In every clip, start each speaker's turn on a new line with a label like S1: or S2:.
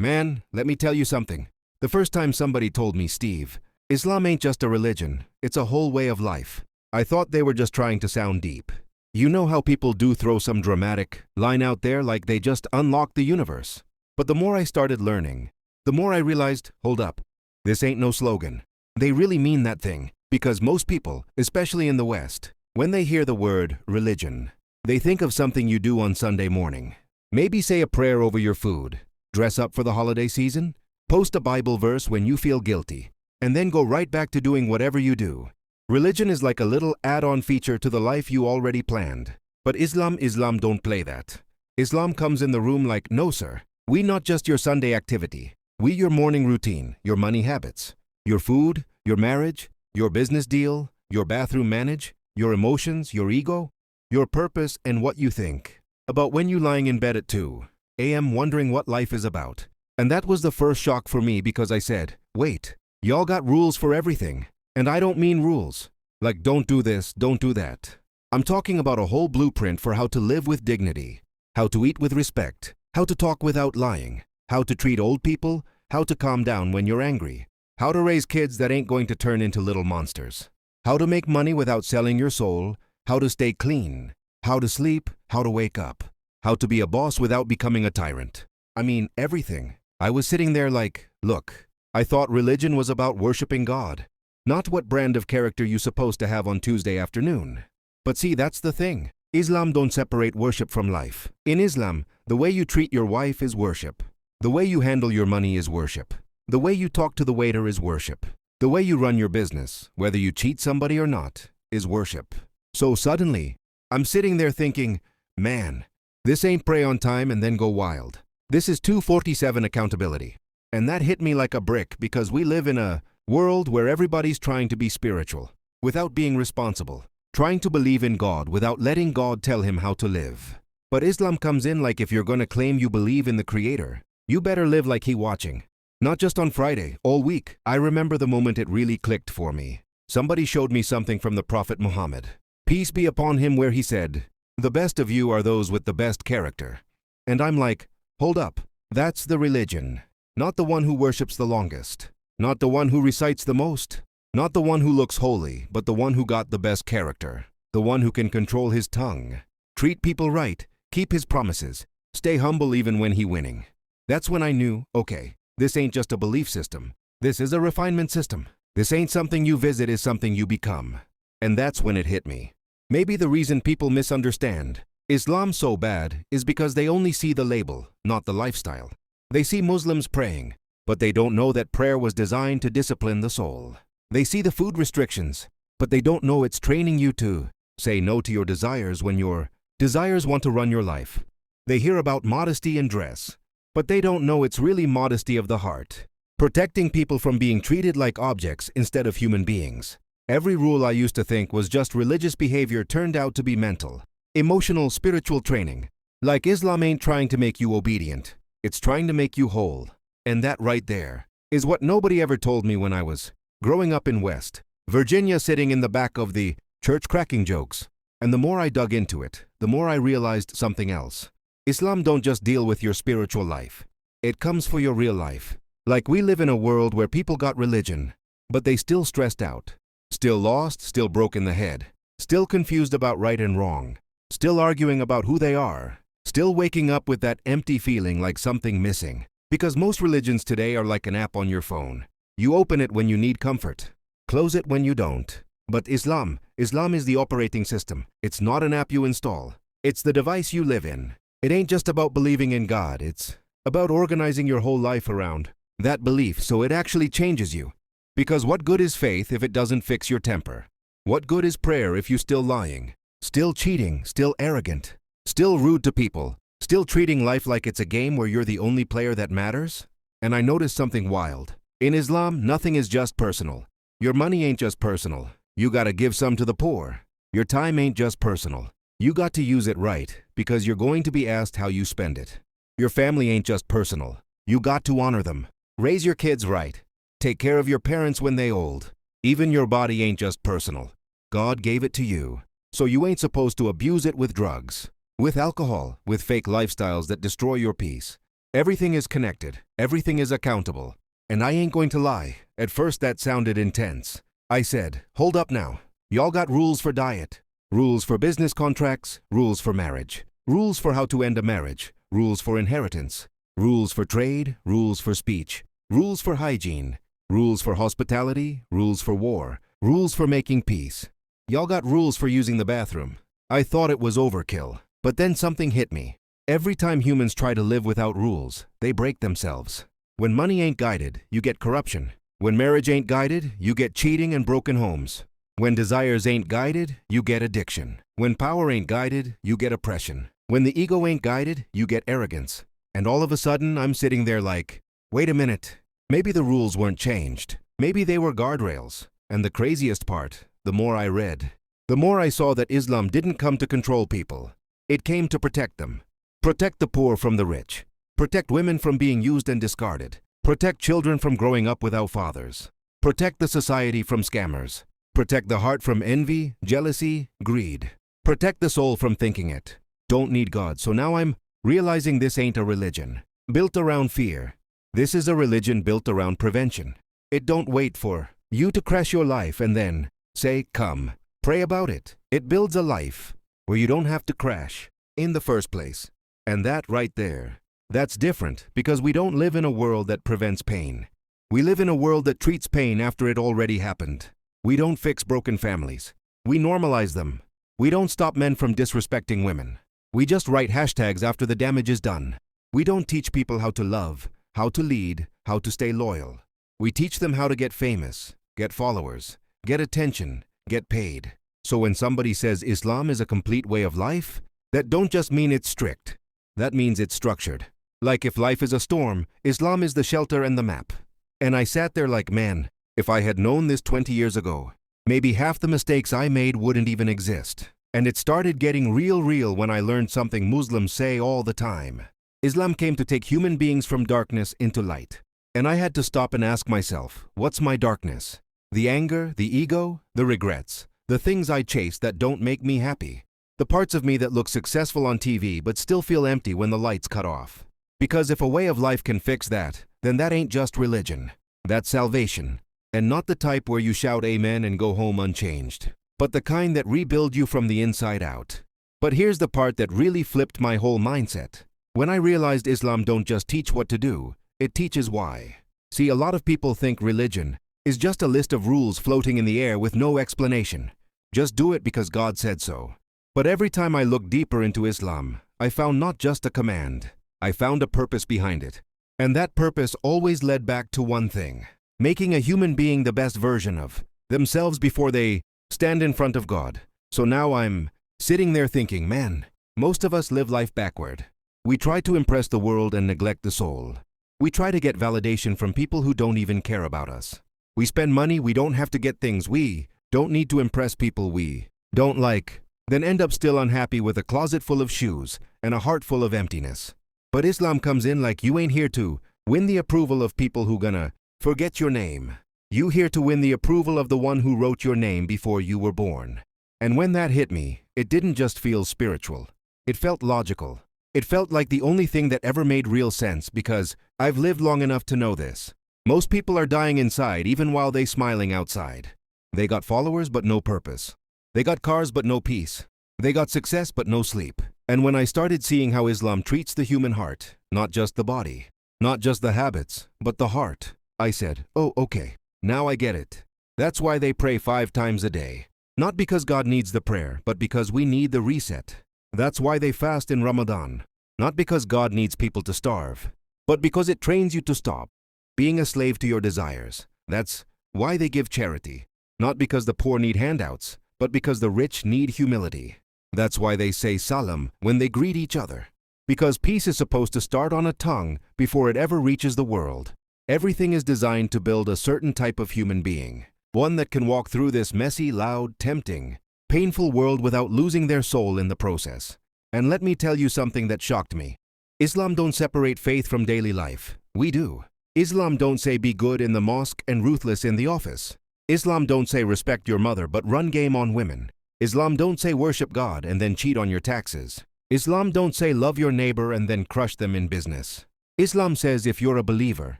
S1: Man, let me tell you something. The first time somebody told me, Steve, Islam ain't just a religion, it's a whole way of life, I thought they were just trying to sound deep. You know how people do throw some dramatic line out there like they just unlocked the universe. But the more I started learning, the more I realized, hold up, this ain't no slogan. They really mean that thing, because most people, especially in the West, when they hear the word religion, they think of something you do on Sunday morning. Maybe say a prayer over your food, dress up for the holiday season, post a Bible verse when you feel guilty, and then go right back to doing whatever you do. Religion is like a little add-on feature to the life you already planned. But Islam don't play that. Islam comes in the room like, no sir, we not just your Sunday activity. We your morning routine, your money habits, your food, your marriage, your business deal, your bathroom manage, your emotions, your ego, your purpose, and what you think about when you lying in bed at 2 a.m. wondering what life is about. And that was the first shock for me because I said, wait, y'all got rules for everything. And I don't mean rules, like don't do this, don't do that. I'm talking about a whole blueprint for how to live with dignity, how to eat with respect, how to talk without lying, how to treat old people, how to calm down when you're angry, how to raise kids that ain't going to turn into little monsters, how to make money without selling your soul, how to stay clean, how to sleep, how to wake up, how to be a boss without becoming a tyrant. I mean, everything. I was sitting there like, look, I thought religion was about worshiping God, not what brand of character you supposed to have on Tuesday afternoon. But see, that's the thing. Islam don't separate worship from life. In Islam, the way you treat your wife is worship. The way you handle your money is worship. The way you talk to the waiter is worship. The way you run your business, whether you cheat somebody or not, is worship. So suddenly, I'm sitting there thinking, man, this ain't pray on time and then go wild. This is 247 accountability. And that hit me like a brick because we live in a world where everybody's trying to be spiritual without being responsible, trying to believe in God without letting God tell him how to live. But Islam comes in like if you're going to claim you believe in the Creator, you better live like he watching. Not just on Friday, all week. I remember the moment it really clicked for me. Somebody showed me something from the Prophet Muhammad, peace be upon him, where he said, the best of you are those with the best character. And I'm like, hold up, that's the religion. Not the one who worships the longest. Not the one who recites the most. Not the one who looks holy, but the one who got the best character. The one who can control his tongue, treat people right, keep his promises, stay humble even when he winning. That's when I knew, okay, this ain't just a belief system. This is a refinement system. This ain't something you visit, is something you become. And that's when it hit me. Maybe the reason people misunderstand Islam so bad is because they only see the label, not the lifestyle. They see Muslims praying, but they don't know that prayer was designed to discipline the soul. They see the food restrictions, but they don't know it's training you to say no to your desires when your desires want to run your life. They hear about modesty in dress, but they don't know it's really modesty of the heart, protecting people from being treated like objects instead of human beings. Every rule I used to think was just religious behavior turned out to be mental, emotional, spiritual training. Like Islam ain't trying to make you obedient, it's trying to make you whole. And that right there is what nobody ever told me when I was growing up in West Virginia, sitting in the back of the church cracking jokes. And the more I dug into it, the more I realized something else. Islam don't just deal with your spiritual life. It comes for your real life. Like we live in a world where people got religion, but they still stressed out, still lost, still broke in the head, still confused about right and wrong, still arguing about who they are, still waking up with that empty feeling like something missing. Because most religions today are like an app on your phone. You open it when you need comfort, close it when you don't. But Islam is the operating system. It's not an app you install. It's the device you live in. It ain't just about believing in God. It's about organizing your whole life around that belief so it actually changes you. Because what good is faith if it doesn't fix your temper? What good is prayer if you're still lying, still cheating, still arrogant, still rude to people, still treating life like it's a game where you're the only player that matters? And I noticed something wild. In Islam, nothing is just personal. Your money ain't just personal. You gotta give some to the poor. Your time ain't just personal. You got to use it right, because you're going to be asked how you spend it. Your family ain't just personal. You got to honor them. Raise your kids right. Take care of your parents when they old. Even your body ain't just personal. God gave it to you. So you ain't supposed to abuse it with drugs, with alcohol, with fake lifestyles that destroy your peace. Everything is connected. Everything is accountable. And I ain't going to lie. At first that sounded intense. I said, hold up now. Y'all got rules for diet, rules for business contracts, rules for marriage, rules for how to end a marriage, rules for inheritance, rules for trade, rules for speech, rules for hygiene, rules for hospitality, rules for war, rules for making peace. Y'all got rules for using the bathroom. I thought it was overkill. But then something hit me. Every time humans try to live without rules, they break themselves. When money ain't guided, you get corruption. When marriage ain't guided, you get cheating and broken homes. When desires ain't guided, you get addiction. When power ain't guided, you get oppression. When the ego ain't guided, you get arrogance. And all of a sudden, I'm sitting there like, wait a minute. Maybe the rules weren't changed. Maybe they were guardrails. And the craziest part, the more I read, the more I saw that Islam didn't come to control people. It came to protect them. Protect the poor from the rich. Protect women from being used and discarded. Protect children from growing up without fathers. Protect the society from scammers. Protect the heart from envy, jealousy, greed. Protect the soul from thinking it don't need God. So now I'm realizing this ain't a religion built around fear. This is a religion built around prevention. It don't wait for you to crash your life and then say, come, pray about it. It builds a life where you don't have to crash in the first place. And that right there, that's different because we don't live in a world that prevents pain. We live in a world that treats pain after it already happened. We don't fix broken families. We normalize them. We don't stop men from disrespecting women. We just write hashtags after the damage is done. We don't teach people how to love, how to lead, how to stay loyal. We teach them how to get famous, get followers, get attention, get paid. So when somebody says Islam is a complete way of life, that don't just mean it's strict. That means it's structured. Like if life is a storm, Islam is the shelter and the map. And I sat there like, man, if I had known this 20 years ago, maybe half the mistakes I made wouldn't even exist. And it started getting real when I learned something Muslims say all the time. Islam came to take human beings from darkness into light. And I had to stop and ask myself, what's my darkness? The anger, the ego, the regrets, the things I chase that don't make me happy. The parts of me that look successful on TV but still feel empty when the lights cut off. Because if a way of life can fix that, then that ain't just religion. That's salvation. And not the type where you shout amen and go home unchanged, but the kind that rebuild you from the inside out. But here's the part that really flipped my whole mindset. When I realized Islam don't just teach what to do, it teaches why. See, a lot of people think religion is just a list of rules floating in the air with no explanation. Just do it because God said so. But every time I looked deeper into Islam, I found not just a command. I found a purpose behind it. And that purpose always led back to one thing: making a human being the best version of themselves before they stand in front of God. So now I'm sitting there thinking, man, most of us live life backward. We try to impress the world and neglect the soul. We try to get validation from people who don't even care about us. We spend money we don't have to get things we don't need to impress people we don't like, then end up still unhappy with a closet full of shoes and a heart full of emptiness. But Islam comes in like you ain't here to win the approval of people who gonna forget your name. You here to win the approval of the one who wrote your name before you were born. And when that hit me, it didn't just feel spiritual. It felt logical. It felt like the only thing that ever made real sense because I've lived long enough to know this. Most people are dying inside even while they smiling outside. They got followers but no purpose. They got cars but no peace. They got success but no sleep. And when I started seeing how Islam treats the human heart, not just the body, not just the habits, but the heart, I said, oh, okay, now I get it. That's why they pray 5 times a day. Not because God needs the prayer, but because we need the reset. That's why they fast in Ramadan. Not because God needs people to starve, but because it trains you to stop being a slave to your desires. That's why they give charity. Not because the poor need handouts, but because the rich need humility. That's why they say salam when they greet each other. Because peace is supposed to start on a tongue before it ever reaches the world. Everything is designed to build a certain type of human being. One that can walk through this messy, loud, tempting, painful world without losing their soul in the process. And let me tell you something that shocked me. Islam don't separate faith from daily life. We do. Islam don't say be good in the mosque and ruthless in the office. Islam don't say respect your mother but run game on women. Islam don't say worship God and then cheat on your taxes. Islam don't say love your neighbor and then crush them in business. Islam says if you're a believer,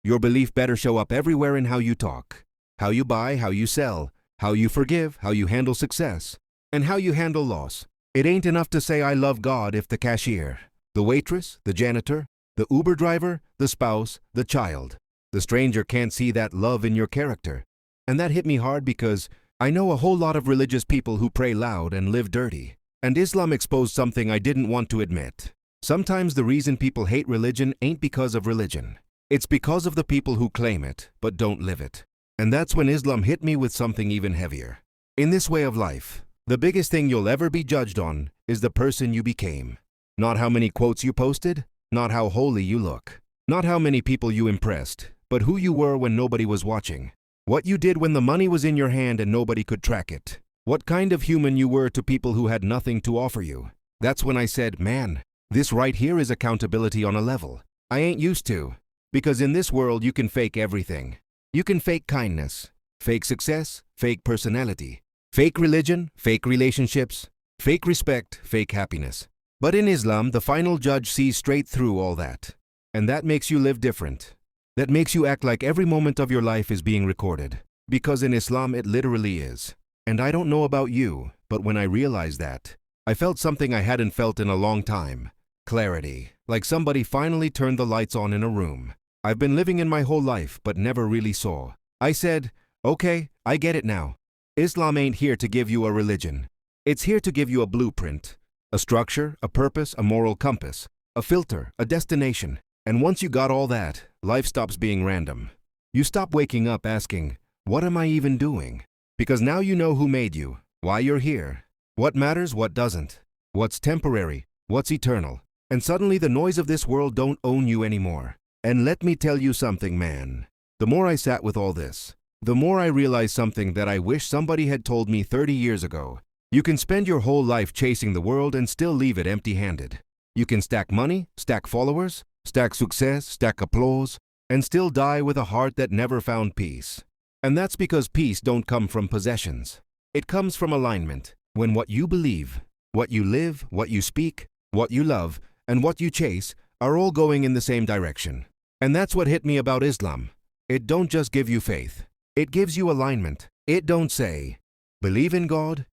S1: your belief better show up everywhere in how you talk, how you buy, how you sell, how you forgive, how you handle success, and how you handle loss. It ain't enough to say I love God if the cashier, the waitress, the janitor, the Uber driver, the spouse, the child, the stranger can't see that love in your character. And that hit me hard because I know a whole lot of religious people who pray loud and live dirty. And Islam exposed something I didn't want to admit. Sometimes the reason people hate religion ain't because of religion. It's because of the people who claim it, but don't live it. And that's when Islam hit me with something even heavier. In this way of life, the biggest thing you'll ever be judged on is the person you became. Not how many quotes you posted, not how holy you look, not how many people you impressed, but who you were when nobody was watching. What you did when the money was in your hand and nobody could track it. What kind of human you were to people who had nothing to offer you. That's when I said, man, this right here is accountability on a level I ain't used to. Because in this world you can fake everything. You can fake kindness, fake success, fake personality, fake religion, fake relationships, fake respect, fake happiness. But in Islam, the final judge sees straight through all that. And that makes you live different. That makes you act like every moment of your life is being recorded. Because in Islam it literally is. And I don't know about you, but when I realized that, I felt something I hadn't felt in a long time. Clarity. Like somebody finally turned the lights on in a room. I've been living in my whole life, but never really saw. I said, okay, I get it now. Islam ain't here to give you a religion. It's here to give you a blueprint, a structure, a purpose, a moral compass, a filter, a destination. And once you got all that, life stops being random. You stop waking up asking, what am I even doing? Because now you know who made you, why you're here, what matters, what doesn't, what's temporary, what's eternal. And suddenly the noise of this world don't own you anymore. And let me tell you something, man. The more I sat with all this, the more I realized something that I wish somebody had told me 30 years ago. You can spend your whole life chasing the world and still leave it empty-handed. You can stack money, stack followers, stack success, stack applause, and still die with a heart that never found peace. And that's because peace don't come from possessions. It comes from alignment, when what you believe, what you live, what you speak, what you love, and what you chase are all going in the same direction. And that's what hit me about Islam. It don't just give you faith. It gives you alignment. It don't say, believe in God,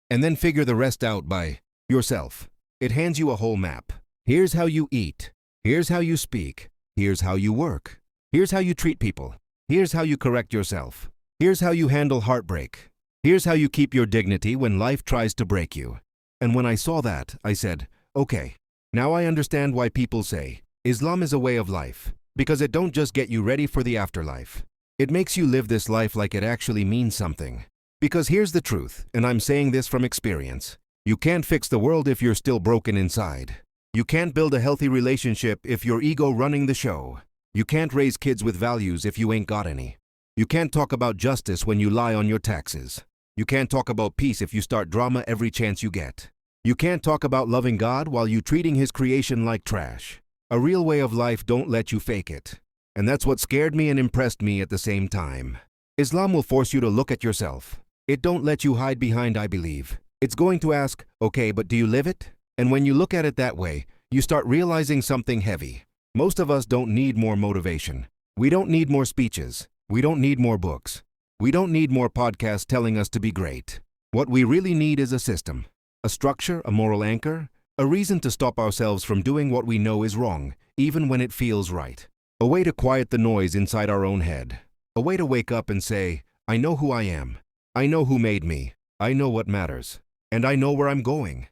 S1: and then figure the rest out by yourself. It hands you a whole map. Here's how you eat. Here's how you speak. Here's how you work. Here's how you treat people. Here's how you correct yourself. Here's how you handle heartbreak. Here's how you keep your dignity when life tries to break you. And when I saw that, I said, okay, now I understand why people say Islam is a way of life. Because it don't just get you ready for the afterlife. It makes you live this life like it actually means something. Because here's the truth, and I'm saying this from experience. You can't fix the world if you're still broken inside. You can't build a healthy relationship if your ego running the show. You can't raise kids with values if you ain't got any. You can't talk about justice when you lie on your taxes. You can't talk about peace if you start drama every chance you get. You can't talk about loving God while you treating His creation like trash. A real way of life don't let you fake it. And that's what scared me and impressed me at the same time. Islam will force you to look at yourself. It don't let you hide behind I believe. It's going to ask, okay, but do you live it? And when you look at it that way, you start realizing something heavy. Most of us don't need more motivation. We don't need more speeches. We don't need more books. We don't need more podcasts telling us to be great. What we really need is a system, a structure, a moral anchor, a reason to stop ourselves from doing what we know is wrong, even when it feels right. A way to quiet the noise inside our own head. A way to wake up and say, I know who I am. I know who made me. I know what matters. And I know where I'm going.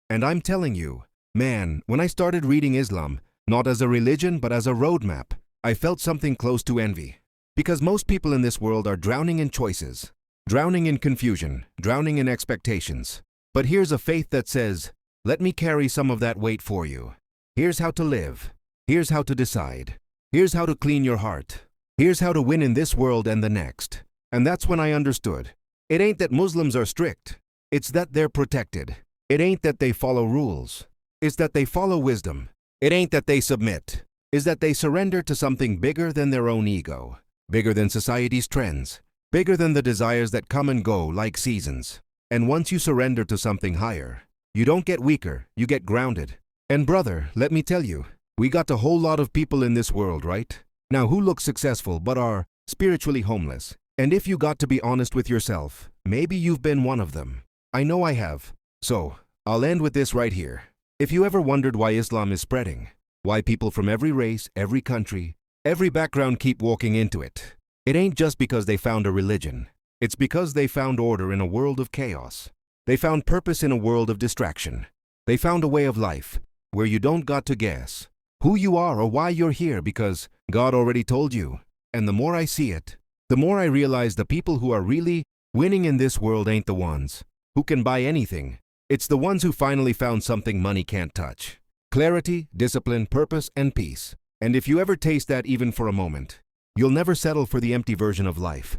S1: And I'm telling you, man, when I started reading Islam, not as a religion but as a roadmap, I felt something close to envy. Because most people in this world are drowning in choices, drowning in confusion, drowning in expectations. But here's a faith that says, let me carry some of that weight for you. Here's how to live. Here's how to decide. Here's how to clean your heart. Here's how to win in this world and the next. And that's when I understood. It ain't that Muslims are strict. It's that they're protected. It ain't that they follow rules. It's that they follow wisdom. It ain't that they submit. It's that they surrender to something bigger than their own ego. Bigger than society's trends. Bigger than the desires that come and go like seasons. And once you surrender to something higher, you don't get weaker, you get grounded. And brother, let me tell you, We got a whole lot of people in this world, right? Now who look successful but are spiritually homeless? And if you got to be honest with yourself, maybe you've been one of them. I know I have. So, I'll end with this right here. If you ever wondered why Islam is spreading, why people from every race, every country, every background keep walking into it, it ain't just because they found a religion. It's because they found order in a world of chaos. They found purpose in a world of distraction. They found a way of life where you don't got to guess who you are or why you're here because God already told you. And the more I see it, the more I realize the people who are really winning in this world ain't the ones who can buy anything. It's the ones who finally found something money can't touch. Clarity, discipline, purpose, and peace. And if you ever taste that even for a moment, you'll never settle for the empty version of life.